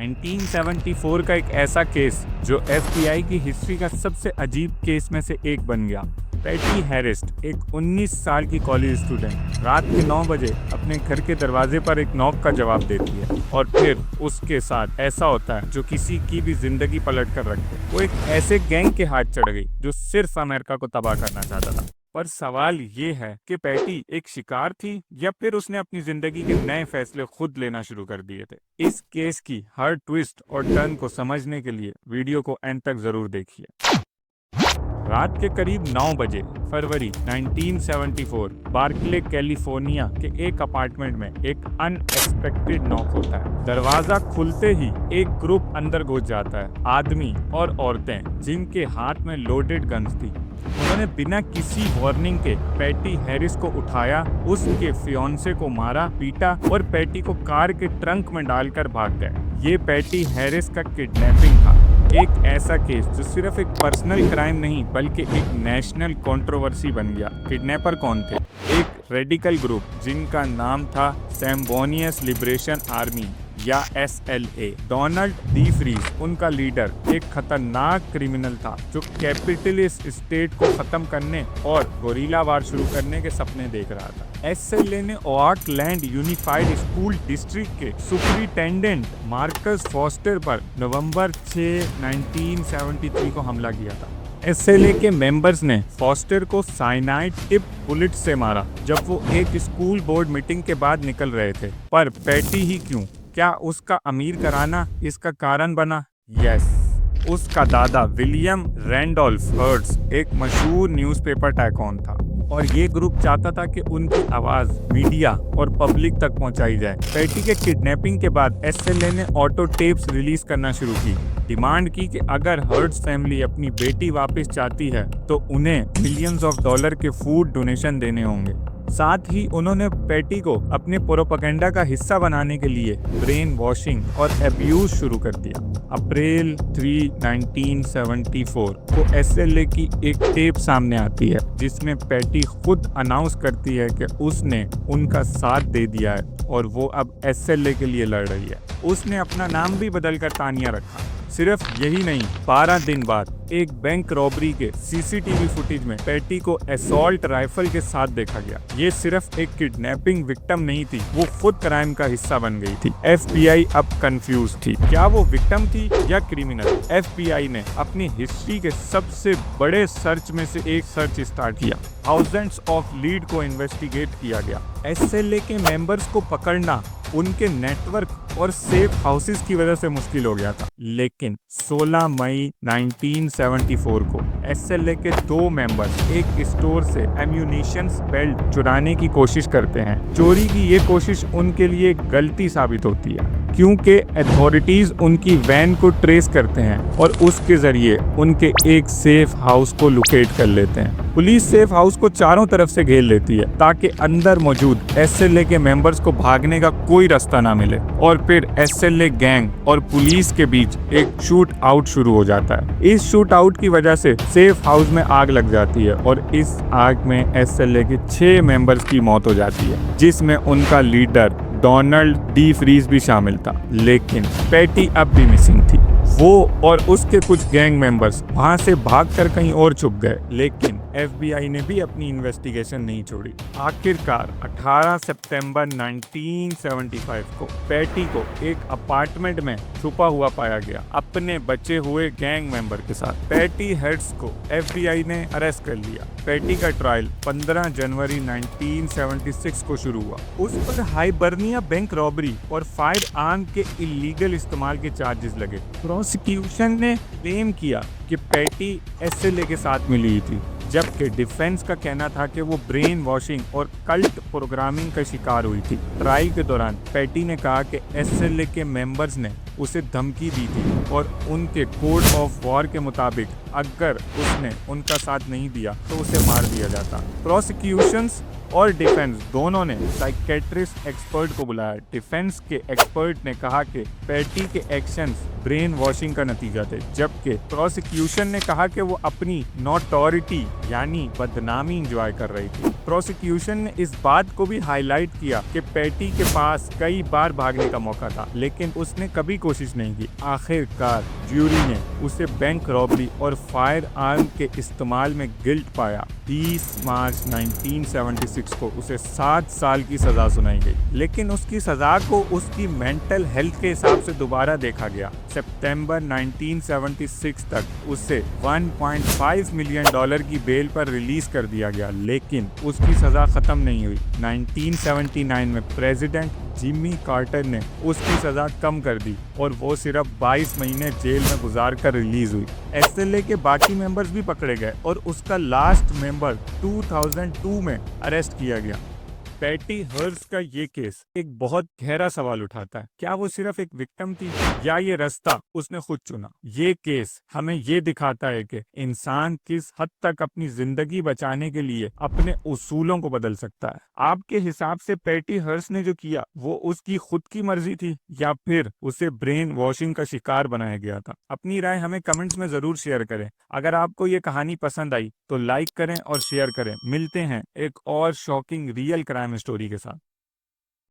1974 का एक ऐसा केस जो एफबीआई की हिस्ट्री का सबसे अजीब केस में से एक बन गया। पैटी हेरिस्ट, एक 19 साल की कॉलेज स्टूडेंट, रात के 9 बजे अपने घर के दरवाजे पर एक नॉक का जवाब देती है और फिर उसके साथ ऐसा होता है जो किसी की भी जिंदगी पलट कर रख दे। वो एक ऐसे गैंग के हाथ चढ़ गई जो सिर्फ अमेरिका को तबाह करना चाहता था। पर सवाल ये है कि पैटी एक शिकार थी या फिर उसने अपनी जिंदगी के नए फैसले खुद लेना शुरू कर दिए थे। इस केस की हर ट्विस्ट और टर्न को समझने के लिए वीडियो को एंड तक जरूर देखिए। रात के करीब 9 बजे फरवरी 1974 बार्कले कैलिफोर्निया के एक अपार्टमेंट में एक अनएक्सपेक्टेड नॉक होता है। दरवाजा खुलते ही एक ग्रुप अंदर घुस जाता है, आदमी और औरतें जिनके हाथ में लोडेड गन्स थी। उन्होंने बिना किसी वार्निंग के पैटी हैरिस को उठाया, उसके फियांसे को मारा, पीटा और पैटी को कार के ट्रंक में डालकर भाग गए। ये पैटी हैरिस का किडनैपिंग था, एक ऐसा केस जो सिर्फ एक पर्सनल क्राइम नहीं बल्कि एक नेशनल कंट्रोवर्सी बन गया। किडनैपर कौन थे? एक रेडिकल ग्रुप जिनका नाम था सैम्बोनियस लिबरेशन आर्मी या SLA। डोनाल्ड डी फ्रीज उनका लीडर एक खतरनाक क्रिमिनल था जो कैपिटलिस्ट स्टेट को खत्म करने और गोरिल्ला वार शुरू करने के सपने देख रहा था। SLA ने ओकलैंड यूनिफाइड स्कूल डिस्ट्रिक्ट के सुपरिटेंडेंट मार्कस फॉस्टर पर नवंबर 6, 1973 को हमला किया था। SLA के मेंबर्स ने फॉस्टर को साइनाइड टिप बुलेट से मारा जब वो एक स्कूल बोर्ड मीटिंग के बाद निकल रहे थे। पर पैटी ही क्यों? क्या उसका अमीर कराना इसका कारण बना? यस, उसका दादा विलियम रैंडोल्फ हर्ट्स एक मशहूर न्यूज़पेपर टाइकून था और ये ग्रुप चाहता था कि उनकी आवाज मीडिया और पब्लिक तक पहुंचाई जाए। पैटी के किडनैपिंग के बाद SLA ने ऑटो टेप्स रिलीज करना शुरू की। डिमांड की कि अगर हर्ट्स फैमिली अपनी बेटी वापस चाहती है तो उन्हें मिलियंस ऑफ डॉलर के फूड डोनेशन देने होंगे। साथ ही उन्होंने पैटी को अपने प्रोपेगेंडा का हिस्सा बनाने के लिए ब्रेन वॉशिंग और अब्यूज शुरू कर दिया। अप्रैल 3, 1974 को SLA की एक टेप सामने आती है जिसमें पैटी खुद अनाउंस करती है कि उसने उनका साथ दे दिया है और वो अब SLA के लिए लड़ रही है। उसने अपना नाम भी बदलकर तानिया रखा। सिर्फ यही नहीं, 12 दिन बाद एक बैंक रॉबरी के CCTV फुटेज में पैटी को असॉल्ट राइफल के साथ देखा गया। ये सिर्फ एक किडनैपिंग विक्टिम नहीं थी, वो खुद क्राइम का हिस्सा बन गई थी। FBI अब कंफ्यूज थी, क्या वो विक्टिम थी या क्रिमिनल? FBI ने अपनी हिस्ट्री के सबसे बड़े सर्च में से एक सर्च स्टार्ट किया। थाउजेंड्स ऑफ लीड को इन्वेस्टिगेट किया गया। SLA के मेंबर्स को पकड़ना उनके नेटवर्क और सेफ हाउसेस की वजह से मुश्किल हो गया था। लेकिन 16 मई 1974 को SLA के 2 मेंबर्स एक स्टोर से एम्यूनिशंस बेल्ट चुराने की कोशिश करते हैं। चोरी की ये कोशिश उनके लिए गलती साबित होती है क्योंकि अथॉरिटीज उनकी वैन को ट्रेस करते हैं और उसके जरिए उनके एक सेफ हाउस को लोकेट कर लेते हैं। पुलिस सेफ हाउस को चारों तरफ से घेर लेती है ताकि अंदर मौजूद SLA के मेंबर्स को भागने का कोई रास्ता ना मिले और फिर SLA गैंग और पुलिस के बीच एक शूट आउट शुरू हो जाता है। इस शूट आउट की वजह से सेफ हाउस में आग लग जाती है और इस आग में SLA के 6 मेंबर्स की मौत हो जाती है जिसमें उनका लीडर डोनाल्ड डी फ्रीज भी शामिल था। लेकिन पैटी अब भी मिसिंग थी। वो और उसके कुछ गैंग मेंबर्स वहां से भागकर कहीं और छुप गए, लेकिन FBI ने भी अपनी इन्वेस्टिगेशन नहीं छोड़ी। आखिरकार 18 सितंबर 1975 को पैटी को एक अपार्टमेंट में छुपा हुआ पाया गया अपने बचे हुए गैंग मेंबर के साथ। पैटी हेड्स को FBI ने अरेस्ट कर लिया। पैटी का ट्रायल 15 जनवरी 1976 को शुरू हुआ। उस पर हाइबर्निया बैंक रॉबरी और फायर आर्म के इलीगल इस्तेमाल के चार्जेस लगे। प्रोसिक्यूशन ने क्लेम किया कि पैटी SLA के साथ मिली थी, जबकि डिफेंस का कहना था कि वो ब्रेन वॉशिंग और कल्ट प्रोग्रामिंग का शिकार हुई थी। ट्रायल के दौरान पैटी ने कहा कि SLA के मेंबर्स ने उसे धमकी दी थी और उनके कोड ऑफ वॉर के मुताबिक अगर उसने उनका साथ नहीं दिया तो उसे मार दिया जाता। प्रोसिक्यूशंस और डिफेंस दोनों ने साइकेट्रिस्ट एक्सपर्ट को बुलाया। डिफेंस के एक्सपर्ट ने कहा कि पैटी के एक्शंस ब्रेन वॉशिंग का नतीजा थे, जबकि प्रोसिक्यूशन ने कहा कि वो अपनी नोटोरिटी यानी बदनामी एंजॉय कर रही थी। प्रोसिक्यूशन ने इस बात को भी हाईलाइट किया कि पैटी के पास कई बार भागने का मौका था, लेकिन उसने कभी कोशिश नहीं की। आखिरकार ज्यूरी ने उसे बैंक रॉबरी और फायर आर्म के इस्तेमाल में गिल्ट पाया। 30 मार्च 1976 को उसे 7 साल की सजा सुनाई गई, लेकिन उसकी सजा को उसकी मेंटल हेल्थ के हिसाब से दोबारा देखा गया। सितंबर 1976 तक उसे 1.5 मिलियन डॉलर की बेल पर रिलीज कर दिया गया, लेकिन उसकी सजा खत्म नहीं हुई। 1979 में प्रेसिडेंट जिमी कार्टर ने उसकी सजा कम कर दी और वो सिर्फ 22 महीने जेल में गुजार कर रिलीज हुई। एसएलए के बाकी मेंबर्स भी पकड़े गए और उसका लास्ट मेंबर 2002 में अरेस्ट किया गया। पैटी हर्स्ट का ये केस एक बहुत गहरा सवाल उठाता है। क्या वो सिर्फ एक विक्टिम थी या ये रास्ता उसने खुद चुना? ये केस हमें ये दिखाता है कि इंसान किस हद तक अपनी जिंदगी बचाने के लिए अपने उसूलों को बदल सकता है। आपके हिसाब से पैटी हर्स्ट ने जो किया वो उसकी खुद की मर्जी थी या फिर उसे ब्रेन वॉशिंग का शिकार बनाया गया था? अपनी राय हमें कमेंट्स में जरूर शेयर करें। अगर आपको ये कहानी पसंद आई तो लाइक करें और शेयर करें। मिलते हैं एक और शॉकिंग रियल क्राइम स्टोरी के साथ।